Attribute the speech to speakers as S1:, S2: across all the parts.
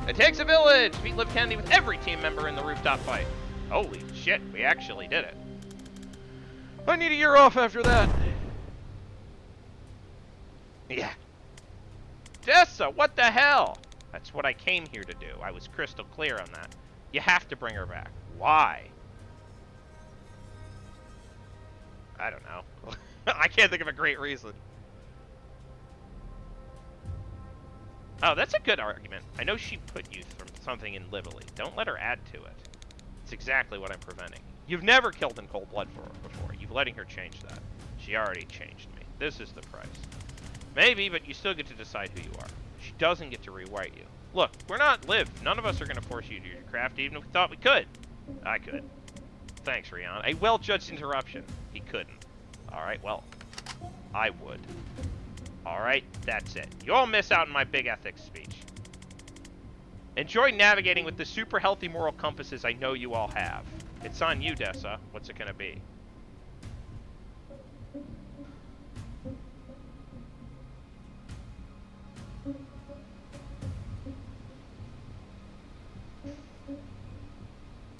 S1: It takes a village! Beat Liv Kennedy with every team member in the rooftop fight. Holy shit, we actually did it. I need a year off after that. Yeah. Jessa, what the hell? That's what I came here to do. I was crystal clear on that. You have to bring her back. Why? I don't know. I can't think of a great reason. Oh, that's a good argument. I know she put you through something in Lively. Don't let her add to it. It's exactly what I'm preventing. You've never killed in cold blood for her before. You're letting her change that. She already changed me. This is the price. Maybe, but you still get to decide who you are. She doesn't get to rewrite you. Look, we're not Liv. None of us are going to force you to do your craft, even if we thought we could. I could. Thanks, Rion. A well-judged interruption. He couldn't. Alright, well, I would. Alright, that's it. You all miss out on my big ethics speech. Enjoy navigating with the super healthy moral compasses I know you all have. It's on you, Dessa. What's it gonna be?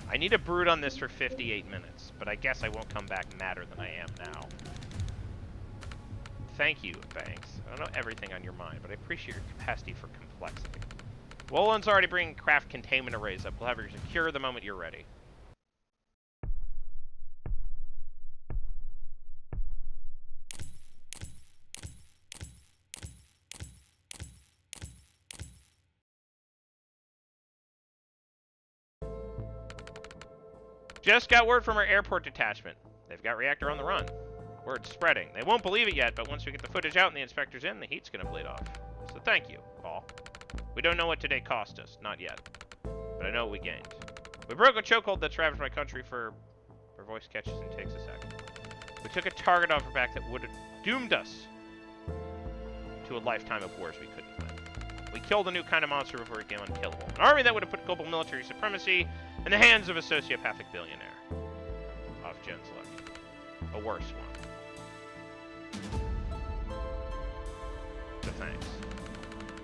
S1: I need to brood on this for 58 minutes, but I guess I won't come back madder than I am now. Thank you, Banks. I don't know everything on your mind, but I appreciate your capacity for complexity. Wolan's already bringing craft containment arrays up. We'll have her secure the moment you're ready. Just got word from our airport detachment. They've got reactor on the run. Word's spreading. They won't believe it yet, but once we get the footage out and the inspector's in, the heat's gonna bleed off. So thank you, all. We don't know what today cost us, not yet. But I know what we gained. We broke a chokehold that's ravaged my country for... Her voice catches and takes a second. We took a target off her back that would have doomed us to a lifetime of wars we couldn't win. We killed a new kind of monster before it became unkillable. An army that would have put global military supremacy in the hands of a sociopathic billionaire. Off Jen's luck. A worse one. So thanks.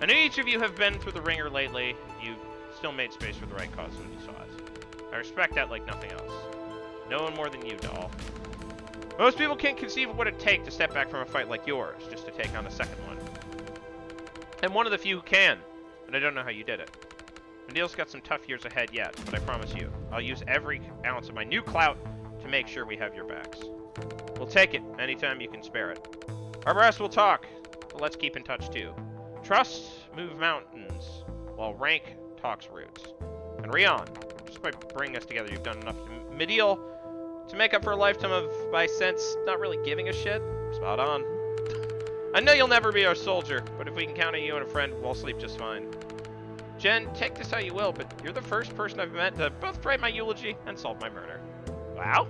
S1: I know each of you have been through the ringer lately. You've still made space for the right cause when you saw it. I respect that like nothing else. No one more than you, doll. Most people can't conceive of what it'd take to step back from a fight like yours, just to take on a second one. I'm one of the few who can, but I don't know how you did it. Medeal's got some tough years ahead yet, but I promise you, I'll use every ounce of my new clout to make sure we have your backs. We'll take it anytime you can spare it. Our brass will talk, but let's keep in touch too. Trust move mountains, while rank talks roots. And Rion, just by bringing us together, you've done enough to Medeal to make up for a lifetime of, by sense, not really giving a shit. Spot on. I know you'll never be our soldier, but if we can count on you and a friend, we'll sleep just fine. Jen, take this how you will, but you're the first person I've met to both write my eulogy and solve my murder. Wow.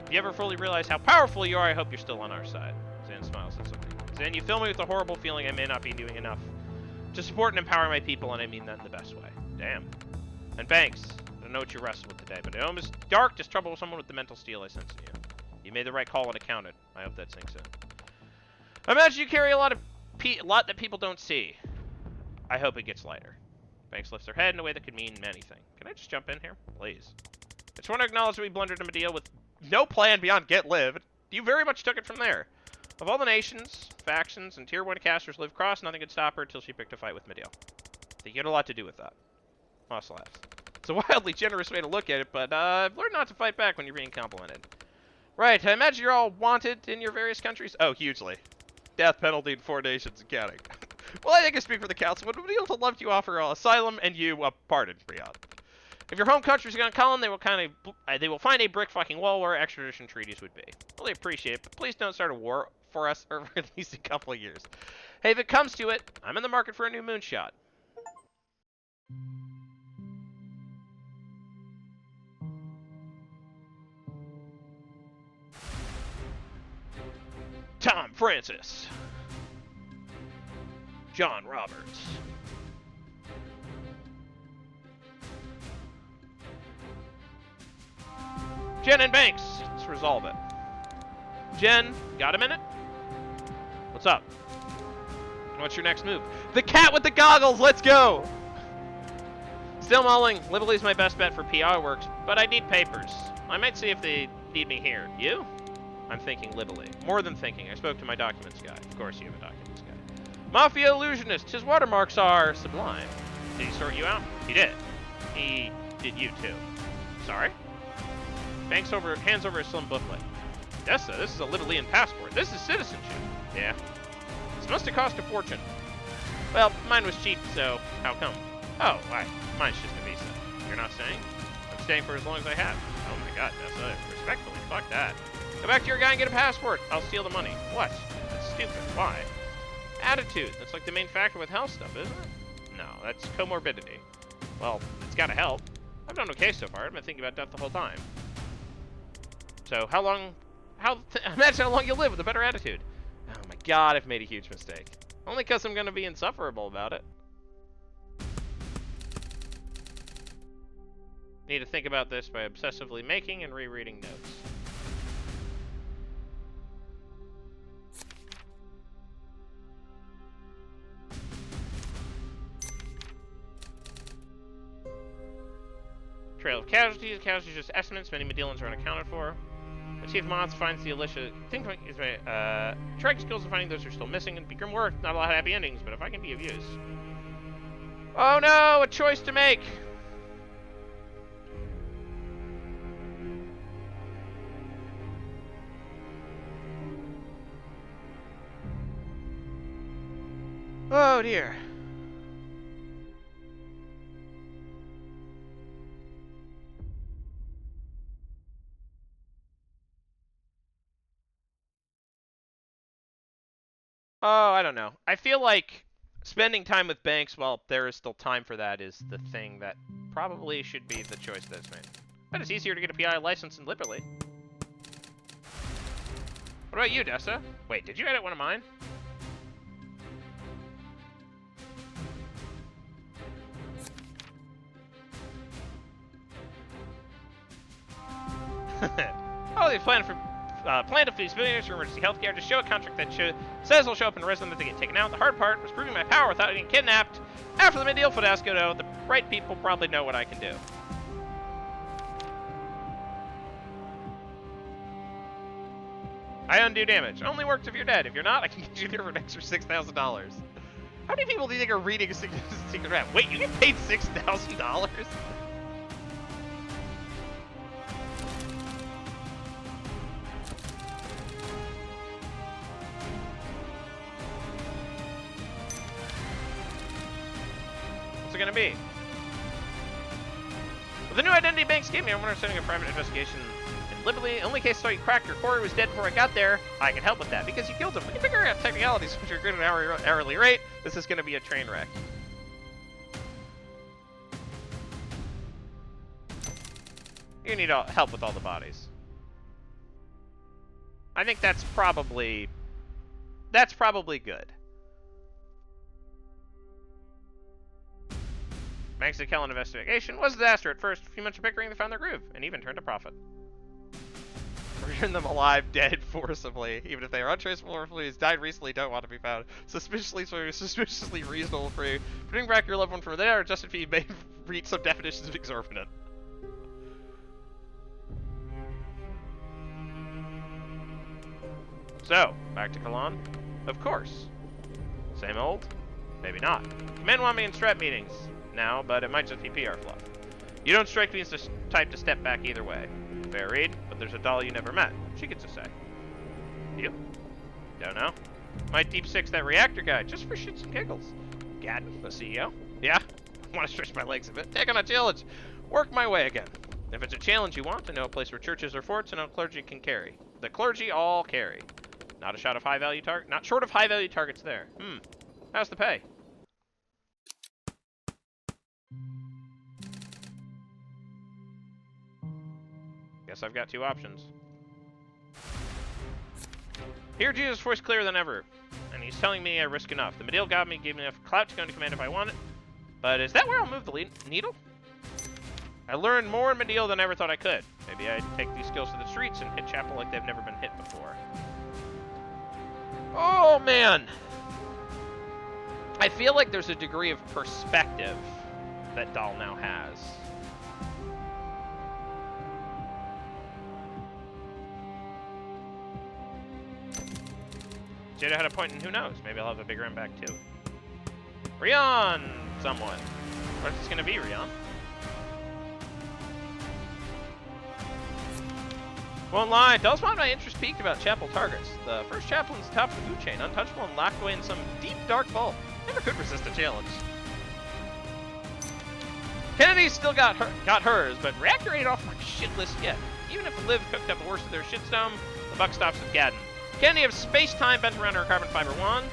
S1: If you ever fully realize how powerful you are, I hope you're still on our side. Zan smiles at something. Zan, you fill me with a horrible feeling I may not be doing enough to support and empower my people, and I mean that in the best way. Damn. And Banks, I don't know what you wrestled with today, but it almost dark to trouble someone with the mental steel I sense in you. You made the right call when it counted. I hope that sinks in. I imagine you carry a lot that people don't see. I hope it gets lighter. Banks lifts her head in a way that could mean anything. Can I just jump in here? Please. I just want to acknowledge that we blundered into a deal with no plan beyond get live. You very much took it from there. Of all the nations, factions, and tier 1 casters Liv crossed, nothing could stop her until she picked a fight with Medeal. I think you had a lot to do with that. Moss laughs. It's a wildly generous way to look at it, but I've learned not to fight back when you're being complimented. Right, I imagine you're all wanted in your various countries? Oh, hugely. Death penalty in 4 nations and counting. Well, I think I speak for the council, but Medeal would love to offer asylum and you a pardon, Rion. If your home country's gonna call them, they will find a brick fucking wall where extradition treaties would be. Really appreciate it, but please don't start a war for us over at least a couple of years. Hey, if it comes to it, I'm in the market for a new moonshot. Tom Francis. John Roberts. Jen and Banks. Let's resolve it. Jen, got a minute? What's up? What's your next move? The cat with the goggles! Let's go! Still mulling. Lively's my best bet for PR works, but I need papers. I might see if they need me here. You? I'm thinking Lively. More than thinking. I spoke to my documents guy. Of course you have a documents guy. Mafia illusionist. His watermarks are sublime. Did he sort you out? He did. He did you too. Sorry? Hands over a slim booklet. Dessa, this is a Livelian passport. This is citizenship. Yeah. This must have cost a fortune. Well, mine was cheap, so how come? Oh, why? Mine's just a visa. You're not staying? I'm staying for as long as I have. Oh my god, Dessa. Respectfully, fuck that. Go back to your guy and get a passport. I'll steal the money. What? That's stupid. Why? Attitude. That's like the main factor with health stuff, isn't it? No, that's comorbidity. Well, it's gotta help. I've done okay so far. I've been thinking about death the whole time. So, imagine how long you'll live with a better attitude. Oh my god, I've made a huge mistake. Only because I'm gonna be insufferable about it. Need to think about this by obsessively making and rereading notes. Trail of casualties. Casualties just estimates. Many Medellans are unaccounted for. The Chief Mods finds the Alicia. Track skills in finding those who are still missing and be grim work. Not a lot of happy endings, but if I can be of use. Oh no! A choice to make! Oh dear. Oh, I don't know. I feel like spending time with banks while there is still time for that is the thing that probably should be the choice that's made. But it's easier to get a PI license in Liberally. What about you, Dessa? Wait, did you edit one of mine? Oh, they plan to feed billionaires for emergency healthcare. Just show a contract that says they'll show up in resident that they get taken out. The hard part was proving my power without getting kidnapped. After the mid-deal fiasco, though, the right people probably know what I can do. I undo damage. Only works if you're dead. If you're not, I can get you there for an extra $6,000. How many people do you think are reading a secret map? Wait, you get paid $6,000? Gonna be. With the new identity banks gave me, I'm starting a private investigation in Liberally. Only case I saw you cracked your Corey was dead before I got there. I can help with that because you killed him. We can figure out technicalities which are good at an hourly rate. This is gonna be a train wreck. You need help with all the bodies. I think that's probably good. Thanks to Kellen investigation was a disaster at first. A few months of bickering, they found their groove, and even turned a profit. Return them alive, dead, forcibly. Even if they are untraceable or fleas, died recently, don't want to be found. Suspiciously reasonable for you. Putting back your loved one from there, adjusted fee may reach some definitions of exorbitant. So, back to Kalan? Of course. Same old? Maybe not. Men want me in strat meetings now, but it might just be PR fluff. You don't strike me as the type to step back either way. Fair read, but there's a doll you never met. She gets a say. You? Don't know. Might deep six that reactor guy, just for shits and giggles. Gadden, the CEO? Yeah? Want to stretch my legs a bit. Take on a challenge. Work my way again. If it's a challenge you want, to know a place where churches are forts and how clergy can carry. The clergy all carry. Not short of high value targets there. How's the pay? Guess I've got two options. Hear Jesus' voice clearer than ever, and he's telling me I risk enough. The Medill got me, gave me enough clout to go into command if I want it. But is that where I'll move the needle? I learned more in Medill than I ever thought I could. Maybe I'd take these skills to the streets and hit Chapel like they've never been hit before. Oh, man! I feel like there's a degree of perspective that Dahl now has. Jada had a point, and who knows? Maybe I'll have a bigger impact too. Rion, someone. What's this gonna be, Rion? Won't lie, Dahl spawned my interest peaked about chapel targets. The first chaplain's top of the food chain, untouchable and locked away in some deep, dark vault. Never could resist a challenge. Kennedy still got hers, but Reactor ain't off my shit list yet. Even if Liv cooked up the worst of their shitstorm, the buck stops with Gadden. Kennedy has space-time bent around her carbon fiber wand.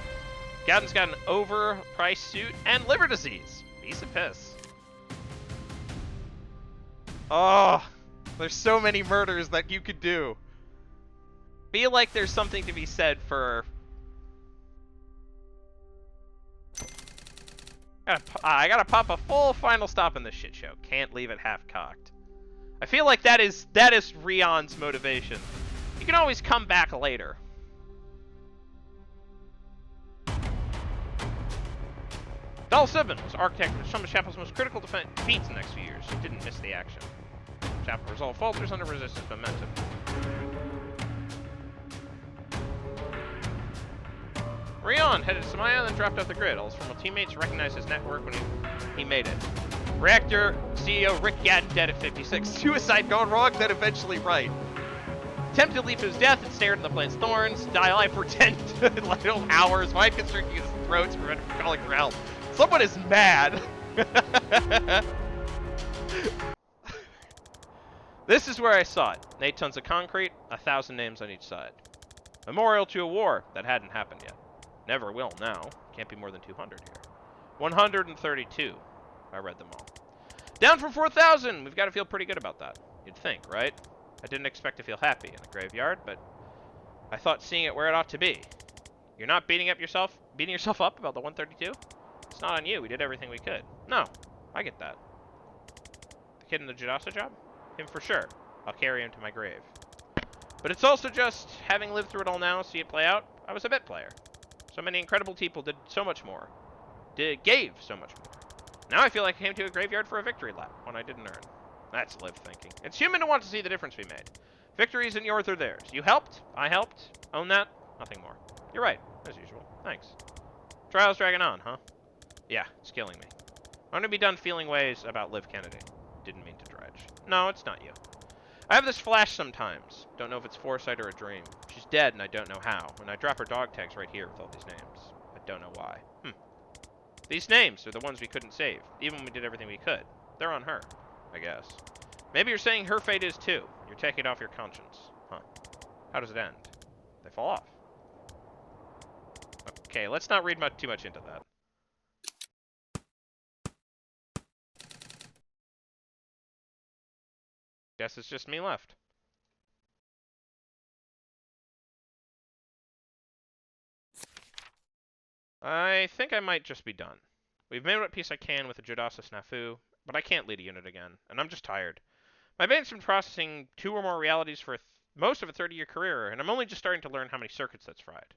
S1: Gadden's got an overpriced suit and liver disease. Piece of piss. Oh, there's so many murders that you could do. Feel like there's something to be said for... I gotta pop a full final stop in this shit show. Can't leave it half-cocked. I feel like that is Rion's motivation. You can always come back later. Dahl Sibin was architect of some of Chapel's most critical defeats in the next few years. He didn't miss the action. Chapel resolve falters under resistance momentum. Rion headed to Samaya, then dropped off the grid. All his former teammates recognized his network when he made it. Reactor CEO Rick Gadden dead at 56. Suicide gone wrong, then eventually right. Attempted to leap to his death and stared at the plant's thorns. Die alive for 10 hours. Mind constricting his throat to prevent him from calling for help. Someone is mad. This is where I saw it. 8 tons of concrete, 1,000 names on each side. Memorial to a war that hadn't happened yet. Never will now. Can't be more than 200 here. 132. I read them all. Down from 4,000. We've got to feel pretty good about that. You'd think, right? I didn't expect to feel happy in the graveyard, but I thought seeing it where it ought to be. You're not beating yourself up about the 132? It's not on you. We did everything we could. No, I get that. The kid in the Jadasa job? Him for sure. I'll carry him to my grave. But it's also just, having lived through it all now, see it play out, I was a bit player. So many incredible people did so much more. Gave so much more. Now I feel like I came to a graveyard for a victory lap, one I didn't earn. That's Liv thinking. It's human to want to see the difference we made. Victory isn't yours or theirs. You helped, I helped, own that, nothing more. You're right, as usual. Thanks. Trial's dragging on, huh? Yeah, it's killing me. I'm gonna be done feeling ways about Liv Kennedy. Didn't mean to dredge. No, it's not you. I have this flash sometimes. Don't know if it's foresight or a dream. She's dead and I don't know how. And I drop her dog tags right here with all these names. I don't know why. These names are the ones we couldn't save, even when we did everything we could. They're on her, I guess. Maybe you're saying her fate is too. You're taking it off your conscience. Huh. How does it end? They fall off. Okay, let's not read too much into that. Guess it's just me left. I think I might just be done. We've made what peace I can with the Jadasa snafu, but I can't lead a unit again, and I'm just tired. My brain's been processing 2 or more realities for most of a 30-year career, and I'm only just starting to learn how many circuits that's fried.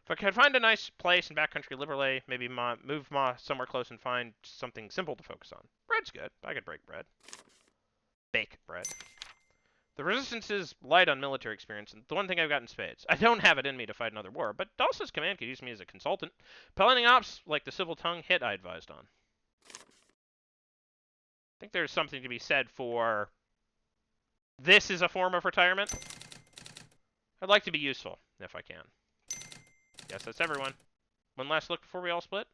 S1: If I could find a nice place in backcountry Liberlay, maybe move somewhere close and find something simple to focus on. Bread's good. I could break bread. Bake bread. The Resistance is light on military experience, and the one thing I've got in spades. I don't have it in me to fight another war, but Dulce's command could use me as a consultant. Planning ops like the Civil Tongue hit I advised on. I think there's something to be said for... This is a form of retirement. I'd like to be useful, if I can. Guess that's everyone. One last look before we all split.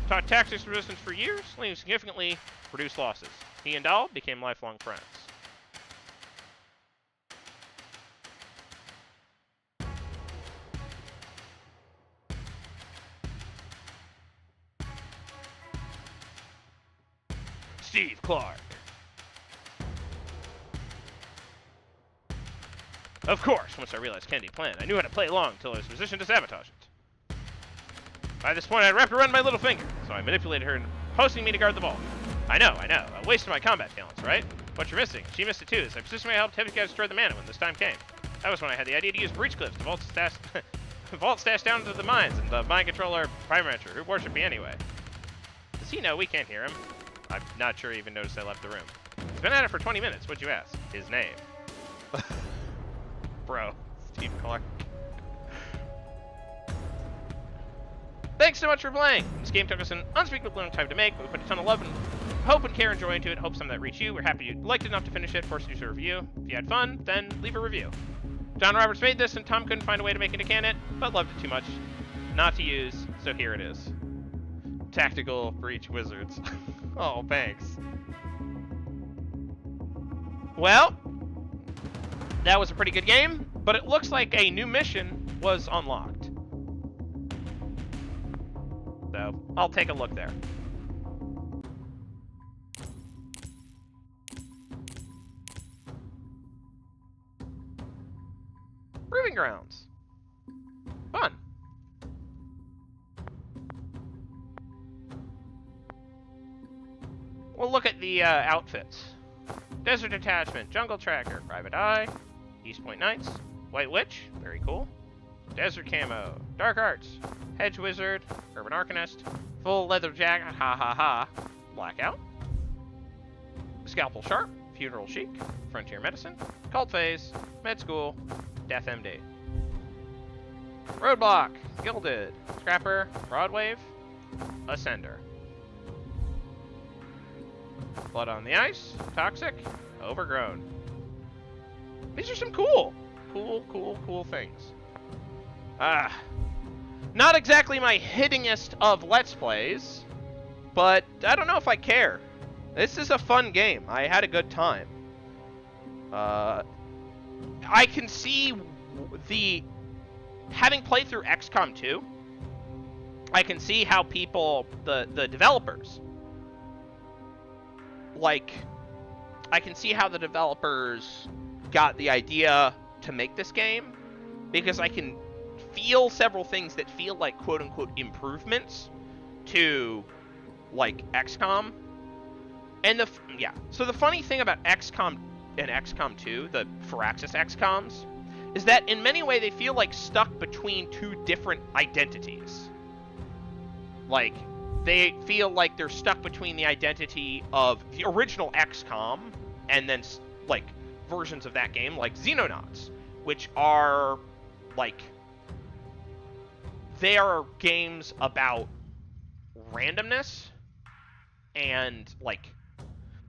S1: Taught tactics resistance for years, leaving significantly reduced losses. He and Dahl became lifelong friends. Steve Clark. Of course, once I realized Kennedy's plan, I knew how to play along until I was positioned to sabotage it. By this point, I wrapped around my little finger, so I manipulated her into posting me to guard the vault. I know. A waste of my combat talents, right? What you're missing. She missed it too, so I persistently helped Tevika destroy the mana when this time came. That was when I had the idea to use breach cliffs to vault stash down into the mines, and the mind controller Prime Rancher, who worship me anyway. Does he know we can't hear him? I'm not sure he even noticed I left the room. He's been at it for 20 minutes. What'd you ask? His name. Bro, Steve Clark. Thanks so much for playing. This game took us an unspeakably long time to make, but we put a ton of love and hope and care and joy into it. Hope some of that reached you. We're happy you liked it enough to finish it. Force you to review. If you had fun, then leave a review. John Roberts made this, and Tom couldn't find a way to make it a canon, but loved it too much not to use, so here it is. Tactical Breach Wizards. Oh, thanks. Well, that was a pretty good game, but it looks like a new mission was unlocked. So, I'll take a look there. Proving Grounds. Fun. We'll look at the outfits. Desert Detachment, Jungle Tracker, Private Eye, East Point Knights, White Witch, very cool. Desert Camo, Dark Arts, Hedge Wizard, Urban Arcanist, Full Leather Jacket, ha ha ha, Blackout, Scalpel Sharp, Funeral Chic, Frontier Medicine, Cult Phase, Med School, Death MD. Roadblock, Gilded, Scrapper, Broadwave, Ascender. Blood on the Ice, Toxic, Overgrown. These are some cool things. Not exactly my hittingest of Let's Plays, but I don't know if I care. This is a fun game. I had a good time. I can see having played through XCOM 2, I can see how people, the developers, I can see how the developers got the idea to make this game, because I can feel several things that feel like quote-unquote improvements to, XCOM. And so the funny thing about XCOM and XCOM 2, the Firaxis XCOMs, is that in many ways they feel like stuck between two different identities. They feel like they're stuck between the identity of the original XCOM and then, versions of that game, like Xenonauts, which are, they are games about randomness, and,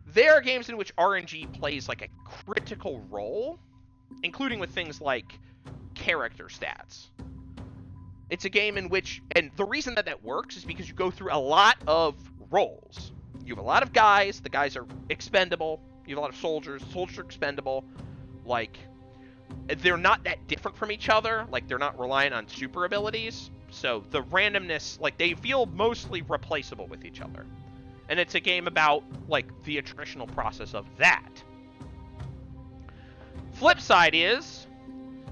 S1: they are games in which RNG plays, a critical role, including with things like character stats. It's a game in which, and the reason that works is because you go through a lot of roles. You have a lot of guys, the guys are expendable. You have a lot of soldiers are expendable. They're not that different from each other. They're not reliant on super abilities. So the randomness, they feel mostly replaceable with each other. And it's a game about, the attritional process of that. Flip side is,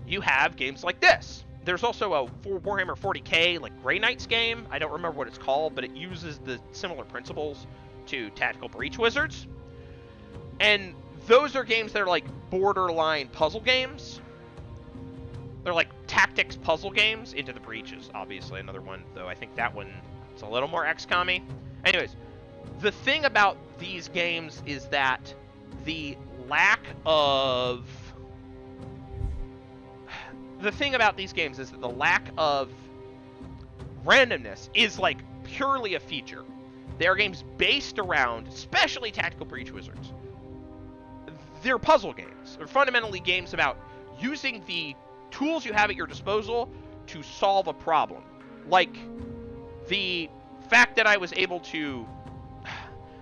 S1: you have games like this. There's also a Warhammer 40k, Grey Knights game. I don't remember what it's called, but it uses the similar principles to Tactical Breach Wizards. And those are games that are borderline puzzle games. They're tactics puzzle games. Into the Breach is obviously another one, though I think that one is a little more XCOM-y. Anyways, the thing about these games is that the lack of randomness is purely a feature. They are games based around, especially Tactical Breach Wizards. They're puzzle games. They're fundamentally games about using the tools you have at your disposal to solve a problem. The fact that I was able to...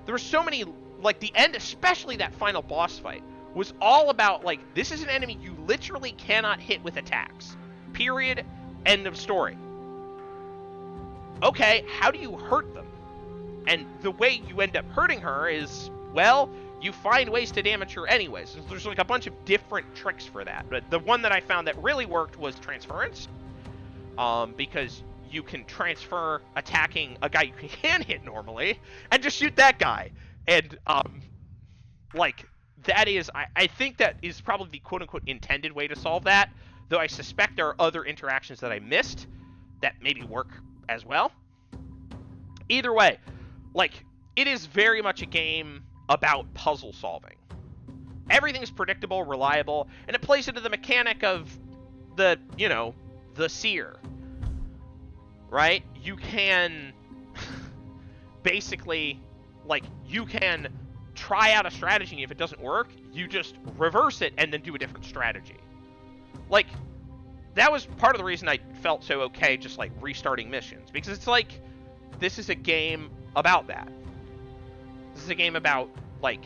S1: There were so many... the end, especially that final boss fight, was all about, this is an enemy you literally cannot hit with attacks. Period. End of story. Okay, how do you hurt them? And the way you end up hurting her is, well, you find ways to damage her anyways. There's a bunch of different tricks for that. But the one that I found that really worked was transference. Because you can transfer attacking a guy you can hit normally, and just shoot that guy. And, that is, I think that is probably the quote-unquote intended way to solve that, though I suspect there are other interactions that I missed that maybe work as well. Either way, like, it is very much a game about puzzle solving. Everything's predictable, reliable, and it plays into the mechanic of the, the seer, right? You can basically, like, you can try out a strategy, and if it doesn't work, you just reverse it and then do a different strategy. Like, that was part of the reason I felt so okay just, like, restarting missions, because it's like, this is a game about that. This is a game about, like,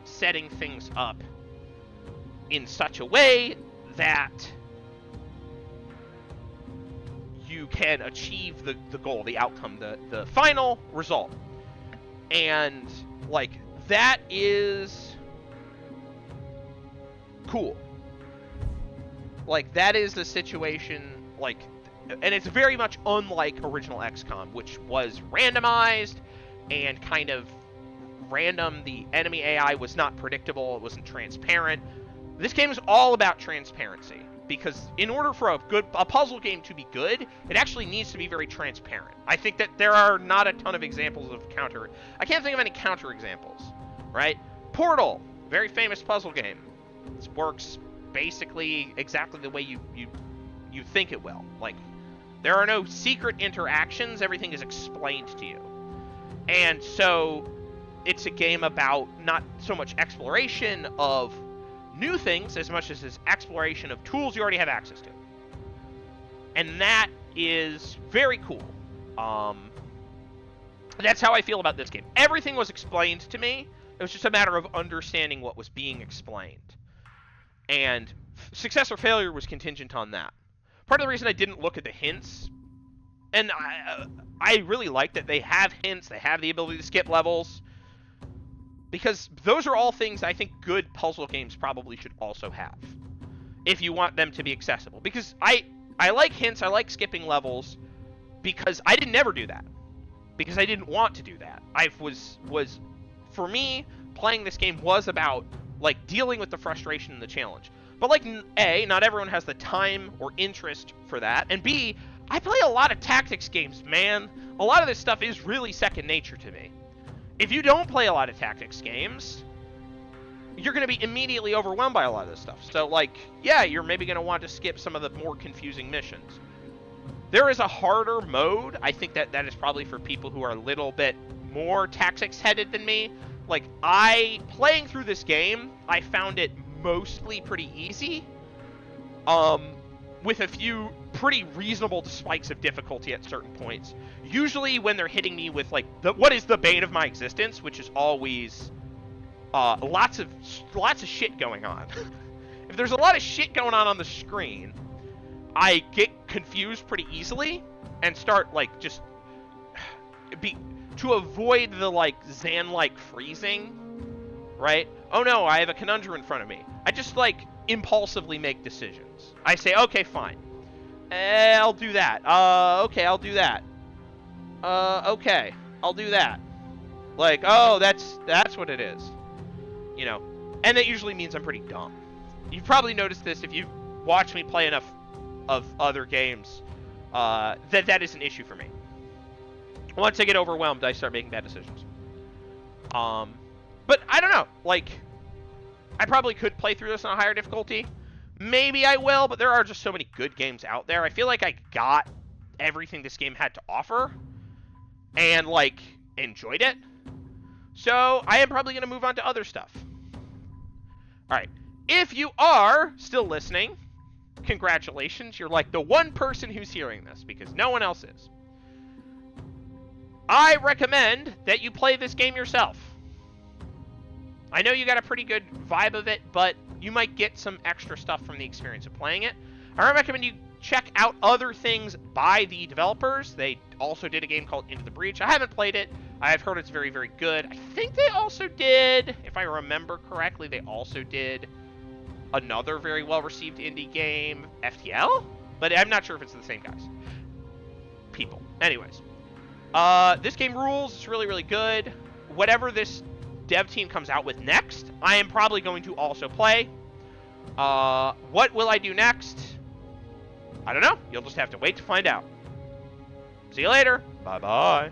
S1: setting things up in such a way that you can achieve the goal, the outcome, the final result. And, like, that is cool. Like, that is the situation, like, and it's very much unlike original XCOM, which was randomized and kind of random. The enemy AI was not predictable, it wasn't transparent. This game is all about transparency, because in order for a puzzle game to be good, it actually needs to be very transparent. I think that there are not a ton of examples of counter. I can't think of any counter examples, right? Portal, very famous puzzle game. This works basically exactly the way you think it will. Like, there are no secret interactions, everything is explained to you. And so it's a game about not so much exploration of new things as much as this exploration of tools you already have access to. And that is very cool. That's how I feel about this game. Everything was explained to me. It was just a matter of understanding what was being explained. And success or failure was contingent on that. Part of the reason I didn't look at the hints, and I really like that they have hints, they have the ability to skip levels, because those are all things I think good puzzle games probably should also have, if you want them to be accessible. Because I like hints, I like skipping levels, because I didn't never do that. Because I didn't want to do that. For me, playing this game was about, like, dealing with the frustration and the challenge. But, like, A, not everyone has the time or interest for that, and B, I play a lot of tactics games, man. A lot of this stuff is really second nature to me. If you don't play a lot of tactics games, you're going to be immediately overwhelmed by a lot of this stuff. So, like, yeah, you're maybe going to want to skip some of the more confusing missions. There is a harder mode. I think that is probably for people who are a little bit more tactics-headed than me. Like, playing through this game, I found it mostly pretty easy, with a few pretty reasonable spikes of difficulty at certain points. Usually when they're hitting me with, like, what is the bane of my existence, which is always lots of shit going on. If there's a lot of shit going on the screen, I get confused pretty easily and start, like, just to avoid the, like, Zan-like freezing, right? Oh no, I have a conundrum in front of me. I just, like, impulsively make decisions. I say, okay, fine. I'll do that. Okay, I'll do that. Okay, I'll do that. Like, oh, that's what it is. You know, and that usually means I'm pretty dumb. You've probably noticed this if you've watched me play enough of other games, that is an issue for me. Once I get overwhelmed, I start making bad decisions. But I don't know, like, I probably could play through this on a higher difficulty. Maybe I will, but there are just so many good games out there. I feel like I got everything this game had to offer and, like, enjoyed it. So I am probably going to move on to other stuff. All right. If you are still listening, congratulations. You're like the one person who's hearing this, because no one else is. I recommend that you play this game yourself. I know you got a pretty good vibe of it, but you might get some extra stuff from the experience of playing it. I recommend you check out other things by the developers. They also did a game called Into the Breach. I haven't played it. I've heard it's very, very good. I think they also did, if I remember correctly, they also did another very well-received indie game, FTL? But I'm not sure if it's the same guys. People. Anyways. This game rules. It's really, really good. Whatever this dev team comes out with next, I am probably going to also play. What will I do next? I don't know. You'll just have to wait to find out. See you later. Bye-bye.